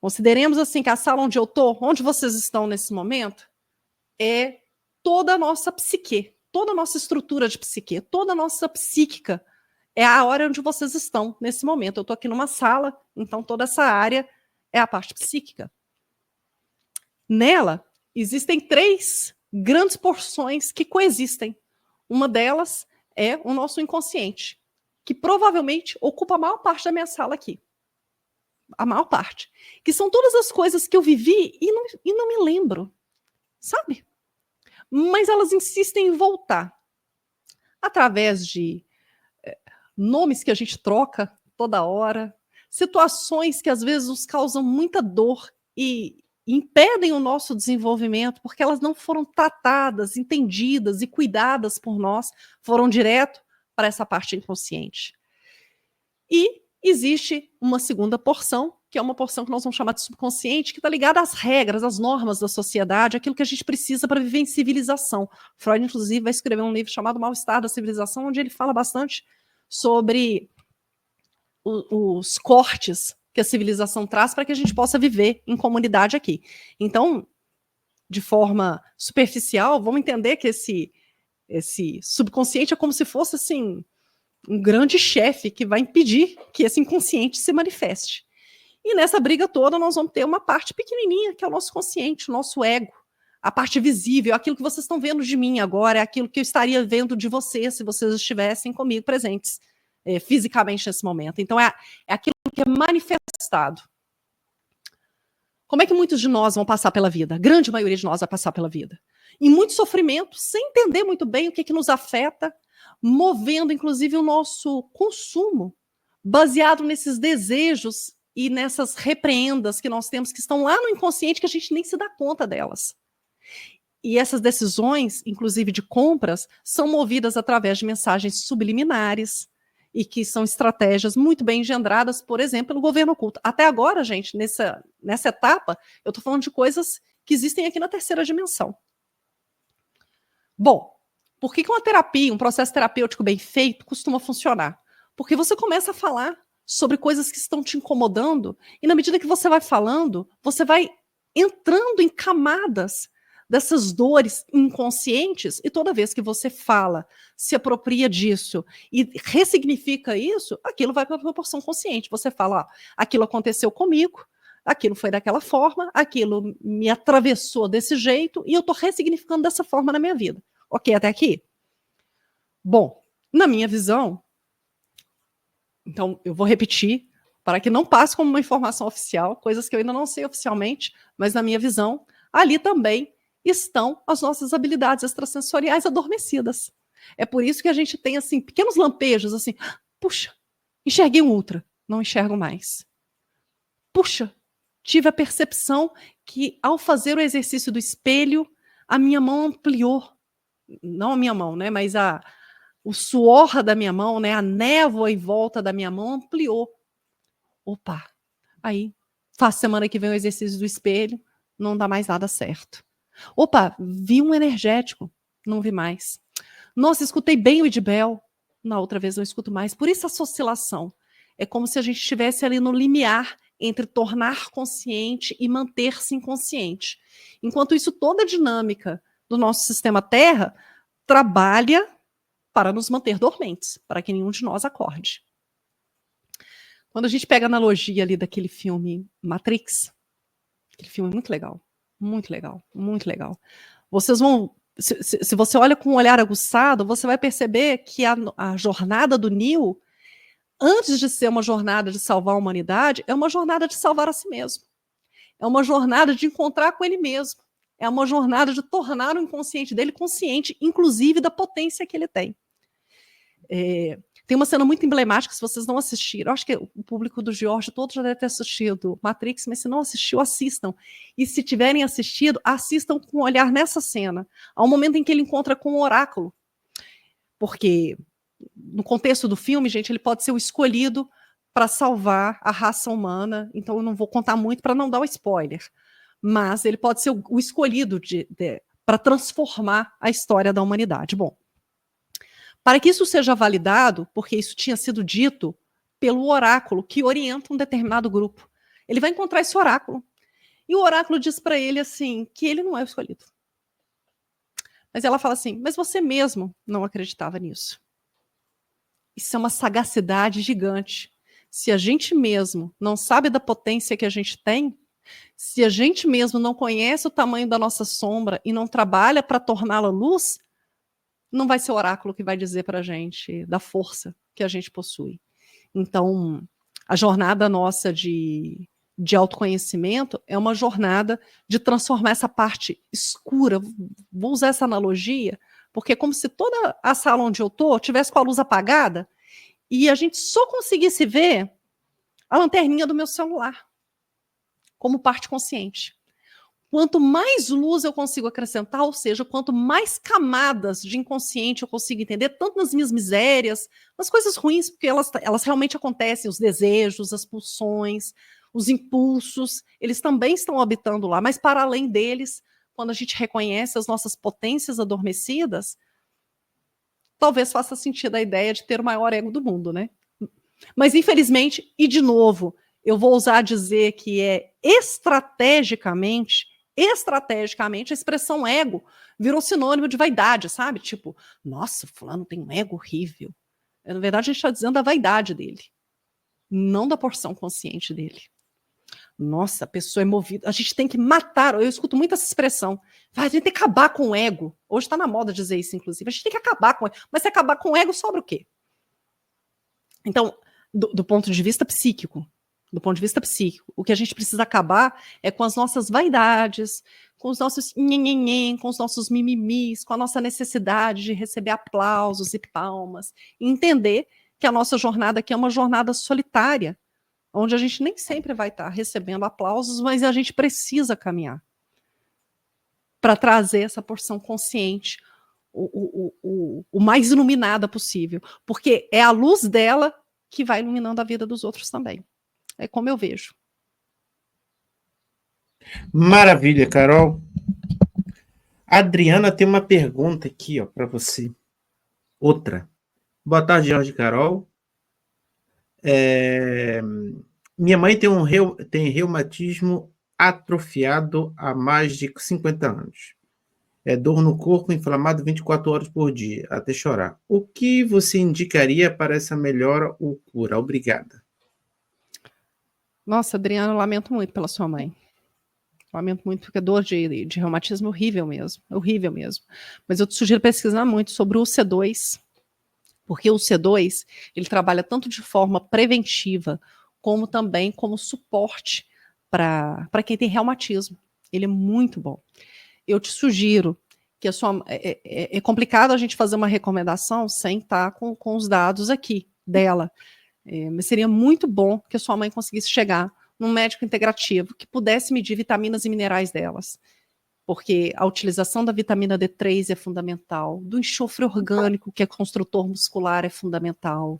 Consideremos assim que a sala onde eu estou, onde vocês estão nesse momento, é toda a nossa psique, toda a nossa estrutura de psique, toda a nossa psíquica. É a área onde vocês estão nesse momento. Eu estou aqui numa sala, então toda essa área é a parte psíquica. Nela, existem 3 grandes porções que coexistem. Uma delas é o nosso inconsciente, que provavelmente ocupa a maior parte da minha sala aqui. A maior parte. Que são todas as coisas que eu vivi e não me lembro. Sabe? Mas elas insistem em voltar. Através de nomes que a gente troca toda hora, situações que às vezes nos causam muita dor e impedem o nosso desenvolvimento, porque elas não foram tratadas, entendidas e cuidadas por nós, foram direto para essa parte inconsciente. E existe uma segunda porção, que é uma porção que nós vamos chamar de subconsciente, que está ligada às regras, às normas da sociedade, aquilo que a gente precisa para viver em civilização. Freud, inclusive, vai escrever um livro chamado Mal-Estar da Civilização, onde ele fala bastante sobre os cortes que a civilização traz para que a gente possa viver em comunidade aqui. Então, de forma superficial, vamos entender que esse subconsciente é como se fosse assim um grande chefe que vai impedir que esse inconsciente se manifeste. E nessa briga toda nós vamos ter uma parte pequenininha, que é o nosso consciente, o nosso ego, a parte visível, aquilo que vocês estão vendo de mim agora, é aquilo que eu estaria vendo de vocês se vocês estivessem comigo presentes fisicamente nesse momento. Então é aquilo que é manifestado. Como é que muitos de nós vão passar pela vida? A grande maioria de nós vai passar pela vida. Em muito sofrimento, sem entender muito bem o que nos afeta, movendo inclusive o nosso consumo, baseado nesses desejos e nessas repreendas que nós temos, que estão lá no inconsciente, que a gente nem se dá conta delas. E essas decisões, inclusive de compras, são movidas através de mensagens subliminares e que são estratégias muito bem engendradas, por exemplo, pelo governo oculto. Até agora, gente, nessa etapa, eu estou falando de coisas que existem aqui na terceira dimensão. Bom, por que uma terapia, um processo terapêutico bem feito, costuma funcionar? Porque você começa a falar sobre coisas que estão te incomodando, e na medida que você vai falando, você vai entrando em camadas dessas dores inconscientes, e toda vez que você fala, se apropria disso e ressignifica isso, aquilo vai para a proporção consciente. Você fala, ó, aquilo aconteceu comigo, aquilo foi daquela forma, aquilo me atravessou desse jeito, e eu estou ressignificando dessa forma na minha vida. Ok, até aqui? Bom, na minha visão, então eu vou repetir, para que não passe como uma informação oficial, coisas que eu ainda não sei oficialmente, mas na minha visão, ali também estão as nossas habilidades extrasensoriais adormecidas. É por isso que a gente tem assim pequenos lampejos, assim, puxa, enxerguei um ultra, não enxergo mais. Puxa, tive a percepção que ao fazer o exercício do espelho, a minha mão ampliou, não a minha mão, né, mas o suor da minha mão, né, a névoa em volta da minha mão ampliou. Opa, aí faço semana que vem o exercício do espelho, não dá mais nada certo. Opa, vi um energético, não vi mais. Nossa, escutei bem o Idibel, na outra vez não escuto mais. Por isso essa oscilação. É como se a gente estivesse ali no limiar entre tornar consciente e manter-se inconsciente. Enquanto isso, toda a dinâmica do nosso sistema Terra trabalha para nos manter dormentes, para que nenhum de nós acorde. Quando a gente pega a analogia ali daquele filme Matrix, aquele filme é muito legal. Muito legal, muito legal. Vocês vão, se você olha com um olhar aguçado, você vai perceber que a jornada do Neo, antes de ser uma jornada de salvar a humanidade, é uma jornada de salvar a si mesmo. É uma jornada de encontrar com ele mesmo. É uma jornada de tornar o inconsciente dele consciente, inclusive da potência que ele tem. Tem uma cena muito emblemática, se vocês não assistiram, acho que o público do George todo já deve ter assistido Matrix, mas se não assistiu, assistam. E se tiverem assistido, assistam com um olhar nessa cena. Há um momento em que ele encontra com o oráculo. Porque, no contexto do filme, gente, ele pode ser o escolhido para salvar a raça humana, então eu não vou contar muito para não dar o spoiler. Mas ele pode ser o escolhido para transformar a história da humanidade. Bom, para que isso seja validado, porque isso tinha sido dito pelo oráculo que orienta um determinado grupo. Ele vai encontrar esse oráculo. E o oráculo diz para ele assim, que ele não é o escolhido. Mas ela fala assim, mas você mesmo não acreditava nisso. Isso é uma sagacidade gigante. Se a gente mesmo não sabe da potência que a gente tem, se a gente mesmo não conhece o tamanho da nossa sombra e não trabalha para torná-la luz, não vai ser o oráculo que vai dizer para a gente da força que a gente possui. Então, a jornada nossa de autoconhecimento é uma jornada de transformar essa parte escura. Vou usar essa analogia, porque é como se toda a sala onde eu estou tivesse com a luz apagada e a gente só conseguisse ver a lanterninha do meu celular como parte consciente. Quanto mais luz eu consigo acrescentar, ou seja, quanto mais camadas de inconsciente eu consigo entender, tanto nas minhas misérias, nas coisas ruins, porque elas realmente acontecem, os desejos, as pulsões, os impulsos, eles também estão habitando lá, mas para além deles, quando a gente reconhece as nossas potências adormecidas, talvez faça sentido a ideia de ter o maior ego do mundo, né? Mas, infelizmente, e de novo, eu vou ousar dizer que é estrategicamente, a expressão ego virou sinônimo de vaidade, sabe? Tipo, nossa, fulano tem um ego horrível. Na verdade, a gente está dizendo da vaidade dele, não da porção consciente dele. Nossa, a pessoa é movida. A gente tem que matar. Eu escuto muito essa expressão. A gente tem que acabar com o ego. Hoje está na moda dizer isso, inclusive. A gente tem que acabar com o ego. Mas se acabar com o ego, sobra o quê? Então, do ponto de vista psíquico, o que a gente precisa acabar é com as nossas vaidades, com os nossos nhenhenhen, com os nossos mimimis, com a nossa necessidade de receber aplausos e palmas, e entender que a nossa jornada aqui é uma jornada solitária, onde a gente nem sempre vai estar recebendo aplausos, mas a gente precisa caminhar para trazer essa porção consciente, o mais iluminada possível, porque é a luz dela que vai iluminando a vida dos outros também. É como eu vejo. Maravilha, Carol. A Adriana tem uma pergunta aqui, para você. Outra. Boa tarde, Jorge e Carol. Minha mãe tem reumatismo atrofiado há mais de 50 anos. É dor no corpo, inflamado 24 horas por dia, até chorar. O que você indicaria para essa melhora ou cura? Obrigada. Nossa, Adriana, eu lamento muito pela sua mãe. Lamento muito, porque a dor de reumatismo é horrível mesmo. É horrível mesmo. Mas eu te sugiro pesquisar muito sobre o C2, porque o C2, ele trabalha tanto de forma preventiva, como também como suporte para quem tem reumatismo. Ele é muito bom. Eu te sugiro que a sua... É complicado a gente fazer uma recomendação sem estar com os dados aqui dela. Mas seria muito bom que a sua mãe conseguisse chegar num médico integrativo que pudesse medir vitaminas e minerais delas. Porque a utilização da vitamina D3 é fundamental, do enxofre orgânico, que é construtor muscular, é fundamental,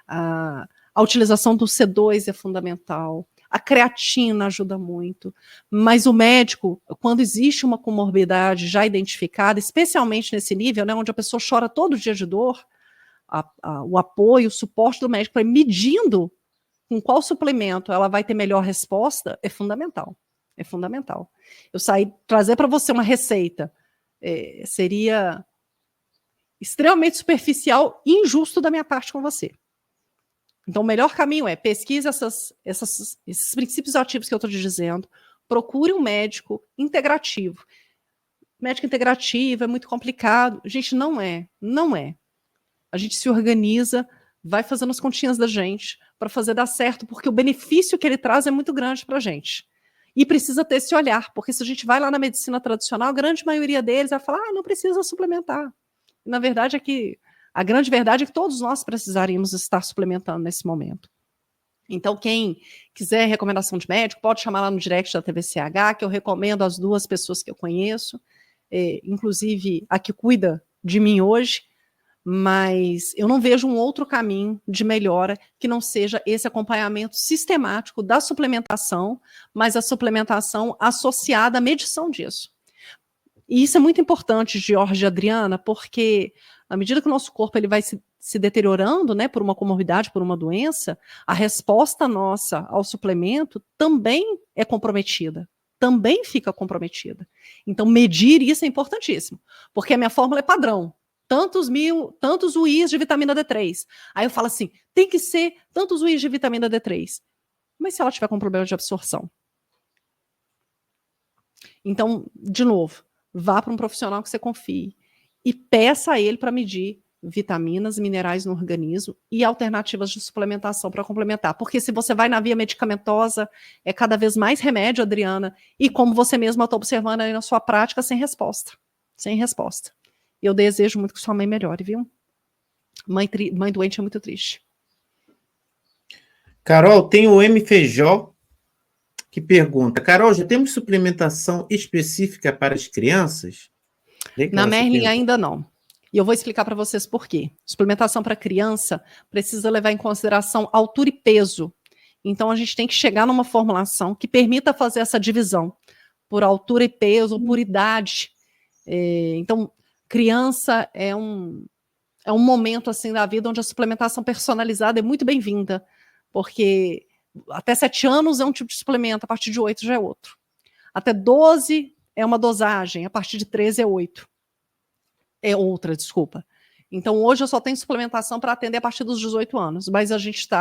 a utilização do C2 é fundamental, a creatina ajuda muito, mas o médico, quando existe uma comorbidade já identificada, especialmente nesse nível, né, onde a pessoa chora todo dia de dor, o apoio, o suporte do médico para ir medindo com qual suplemento ela vai ter melhor resposta é fundamental. É fundamental. Eu trazer para você uma receita seria extremamente superficial e injusto da minha parte com você. Então, o melhor caminho é pesquise esses princípios ativos que eu estou te dizendo, procure um médico integrativo. Médico integrativo é muito complicado. Gente, não é. A gente se organiza, vai fazendo as continhas da gente para fazer dar certo, porque o benefício que ele traz é muito grande para a gente. E precisa ter esse olhar, porque se a gente vai lá na medicina tradicional, a grande maioria deles vai falar, não precisa suplementar. E, na verdade, a grande verdade é que todos nós precisaríamos estar suplementando nesse momento. Então, quem quiser recomendação de médico, pode chamar lá no direct da TVCH, que eu recomendo as 2 pessoas que eu conheço, inclusive a que cuida de mim hoje, mas eu não vejo um outro caminho de melhora que não seja esse acompanhamento sistemático da suplementação, mas a suplementação associada à medição disso. E isso é muito importante, Jorge e Adriana, porque à medida que o nosso corpo ele vai se se deteriorando, né, por uma comorbidade, por uma doença, a resposta nossa ao suplemento também é comprometida, também fica comprometida. Então, medir isso é importantíssimo, porque a minha fórmula é padrão, tantos UIs de vitamina D3. Aí eu falo assim, tem que ser tantos UIs de vitamina D3. Mas se ela tiver com problema de absorção? Então, de novo, vá para um profissional que você confie e peça a ele para medir vitaminas, minerais no organismo e alternativas de suplementação para complementar. Porque se você vai na via medicamentosa, é cada vez mais remédio, Adriana, e como você mesma está observando aí na sua prática, sem resposta. Sem resposta. Eu desejo muito que sua mãe melhore, viu? Mãe doente é muito triste. Carol, tem o M. Feijó que pergunta, Carol, já temos suplementação específica para as crianças? Na Merlin ainda não. E eu vou explicar para vocês por quê. Suplementação para criança precisa levar em consideração altura e peso. Então a gente tem que chegar numa formulação que permita fazer essa divisão por altura e peso, ou por idade. Então, criança é um momento assim da vida onde a suplementação personalizada é muito bem-vinda, porque até 7 anos é um tipo de suplemento, a partir de 8 já é outro. Até 12 é uma dosagem, a partir de 13 é 8. É outra, desculpa. Então, hoje eu só tenho suplementação para atender a partir dos 18 anos, mas a gente está